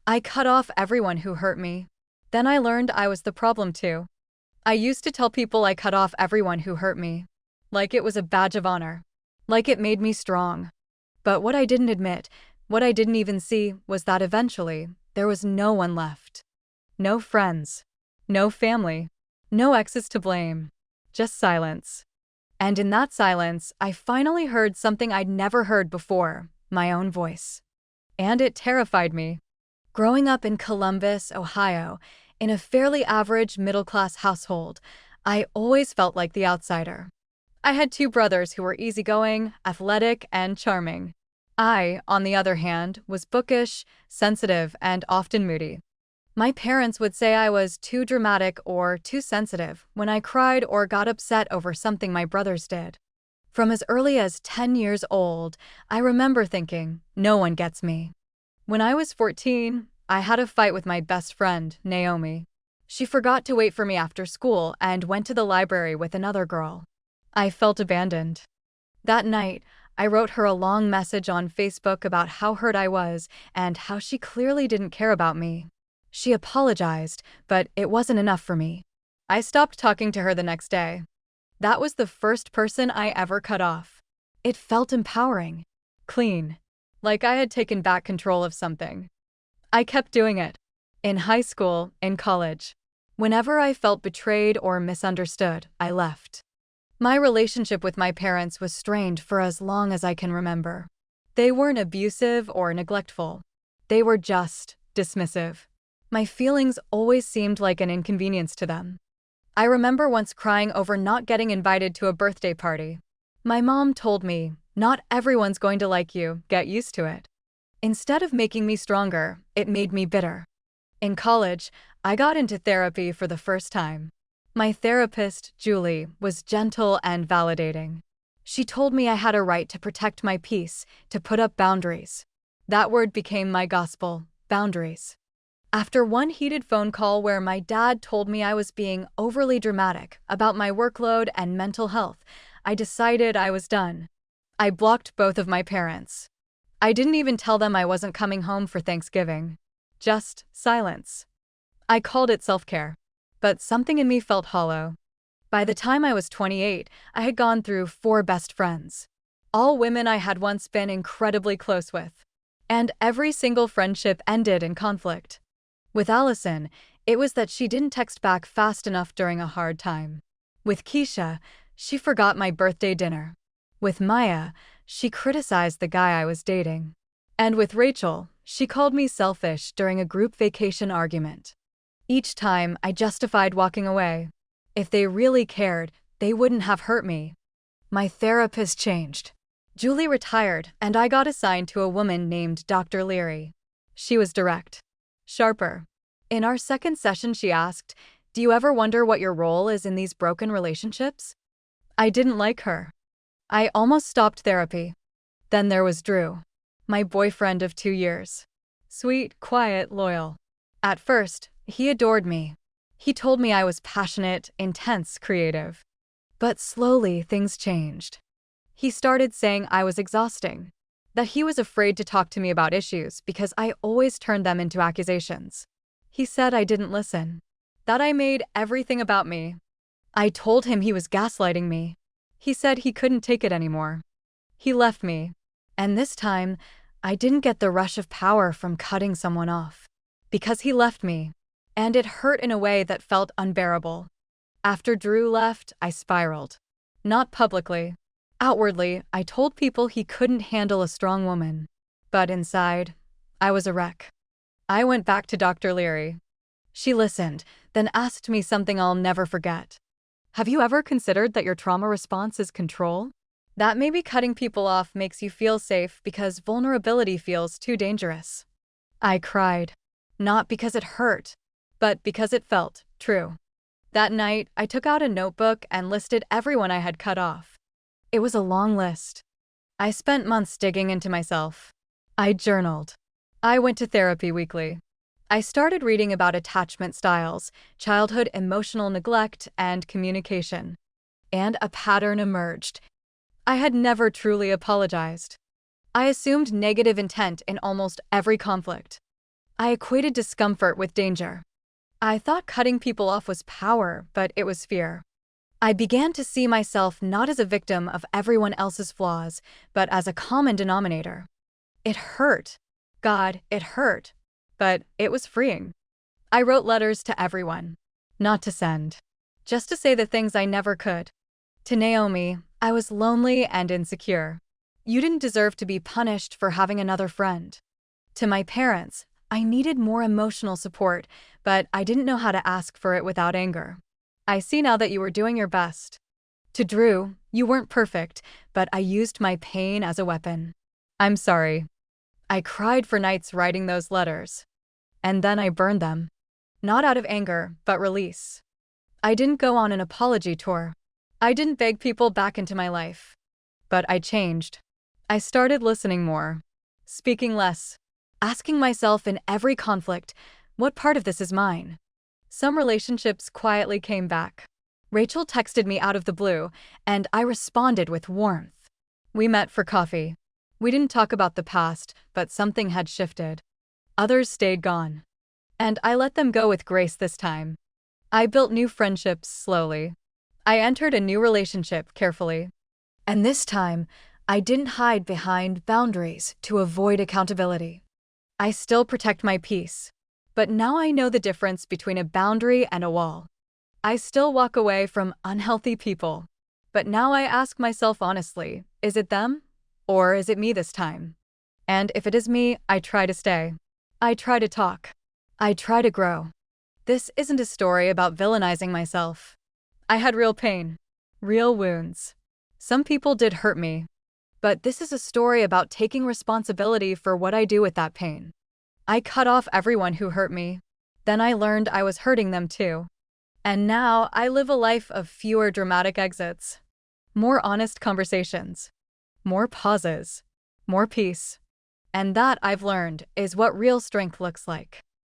I cut off everyone who hurt me. Then I learned I was the problem too. I used to tell people I cut off everyone who hurt me. Like it was a badge of honor. Like it made me strong. But what I didn't admit, what I didn't even see, was that eventually, there was no one left. No friends. No family. No exes to blame. Just silence. And in that silence, I finally heard something I'd never heard before, my own voice. And it terrified me. Growing up in Columbus, Ohio, in a fairly average middle-class household, I always felt like the outsider. I had two brothers who were easygoing, athletic, and charming. I, on the other hand, was bookish, sensitive, and often moody. My parents would say I was too dramatic or too sensitive when I cried or got upset over something my brothers did. From as early as 10 years old, I remember thinking, no one gets me. When I was 14, I had a fight with my best friend, Naomi. She forgot to wait for me after school and went to the library with another girl. I felt abandoned. That night, I wrote her a long message on Facebook about how hurt I was and how she clearly didn't care about me. She apologized, but it wasn't enough for me. I stopped talking to her the next day. That was the first person I ever cut off. It felt empowering. Clean. Like I had taken back control of something. I kept doing it. In high school, in college. Whenever I felt betrayed or misunderstood, I left. My relationship with my parents was strained for as long as I can remember. They weren't abusive or neglectful. They were just dismissive. My feelings always seemed like an inconvenience to them. I remember once crying over not getting invited to a birthday party. My mom told me, "Not everyone's going to like you, get used to it." Instead of making me stronger, it made me bitter. In college, I got into therapy for the first time. My therapist, Julie, was gentle and validating. She told me I had a right to protect my peace, to put up boundaries. That word became my gospel, boundaries. After one heated phone call where my dad told me I was being overly dramatic about my workload and mental health, I decided I was done. I blocked both of my parents. I didn't even tell them I wasn't coming home for Thanksgiving. Just silence. I called it self-care. But something in me felt hollow. By the time I was 28, I had gone through 4 best friends. All women I had once been incredibly close with. And every single friendship ended in conflict. With Allison, it was that she didn't text back fast enough during a hard time. With Keisha, she forgot my birthday dinner. With Maya, she criticized the guy I was dating. And with Rachel, she called me selfish during a group vacation argument. Each time, I justified walking away. If they really cared, they wouldn't have hurt me. My therapist changed. Julie retired, and I got assigned to a woman named Dr. Leary. She was direct. Sharper. In our second session, she asked, "Do you ever wonder what your role is in these broken relationships?" I didn't like her. I almost stopped therapy. Then there was Drew, my boyfriend of 2 years. Sweet, quiet, loyal. At first, he adored me. He told me I was passionate, intense, creative. But slowly, things changed. He started saying I was exhausting, that he was afraid to talk to me about issues because I always turned them into accusations. He said I didn't listen, that I made everything about me. I told him he was gaslighting me. He said he couldn't take it anymore. He left me. And this time, I didn't get the rush of power from cutting someone off. Because he left me. And it hurt in a way that felt unbearable. After Drew left, I spiraled. Not publicly. Outwardly, I told people he couldn't handle a strong woman. But inside, I was a wreck. I went back to Dr. Leary. She listened, then asked me something I'll never forget. "Have you ever considered that your trauma response is control? That maybe cutting people off makes you feel safe because vulnerability feels too dangerous." I cried. Not because it hurt, but because it felt true. That night, I took out a notebook and listed everyone I had cut off. It was a long list. I spent months digging into myself. I journaled. I went to therapy weekly. I started reading about attachment styles, childhood emotional neglect, and communication. And a pattern emerged. I had never truly apologized. I assumed negative intent in almost every conflict. I equated discomfort with danger. I thought cutting people off was power, but it was fear. I began to see myself not as a victim of everyone else's flaws, but as a common denominator. It hurt. God, it hurt. But it was freeing. I wrote letters to everyone. Not to send. Just to say the things I never could. To Naomi, I was lonely and insecure. You didn't deserve to be punished for having another friend. To my parents, I needed more emotional support, but I didn't know how to ask for it without anger. I see now that you were doing your best. To Drew, you weren't perfect, but I used my pain as a weapon. I'm sorry. I cried for nights writing those letters. And then I burned them. Not out of anger, but release. I didn't go on an apology tour. I didn't beg people back into my life. But I changed. I started listening more. Speaking less. Asking myself in every conflict, what part of this is mine? Some relationships quietly came back. Rachel texted me out of the blue, and I responded with warmth. We met for coffee. We didn't talk about the past, but something had shifted. Others stayed gone. And I let them go with grace this time. I built new friendships slowly. I entered a new relationship carefully. And this time, I didn't hide behind boundaries to avoid accountability. I still protect my peace. But now I know the difference between a boundary and a wall. I still walk away from unhealthy people. But now I ask myself honestly, is it them? Or is it me this time? And if it is me, I try to stay. I try to talk. I try to grow. This isn't a story about villainizing myself. I had real pain. Real wounds. Some people did hurt me. But this is a story about taking responsibility for what I do with that pain. I cut off everyone who hurt me. Then I learned I was hurting them too. And now I live a life of fewer dramatic exits. More honest conversations. More pauses. More peace. And that, I've learned, is what real strength looks like.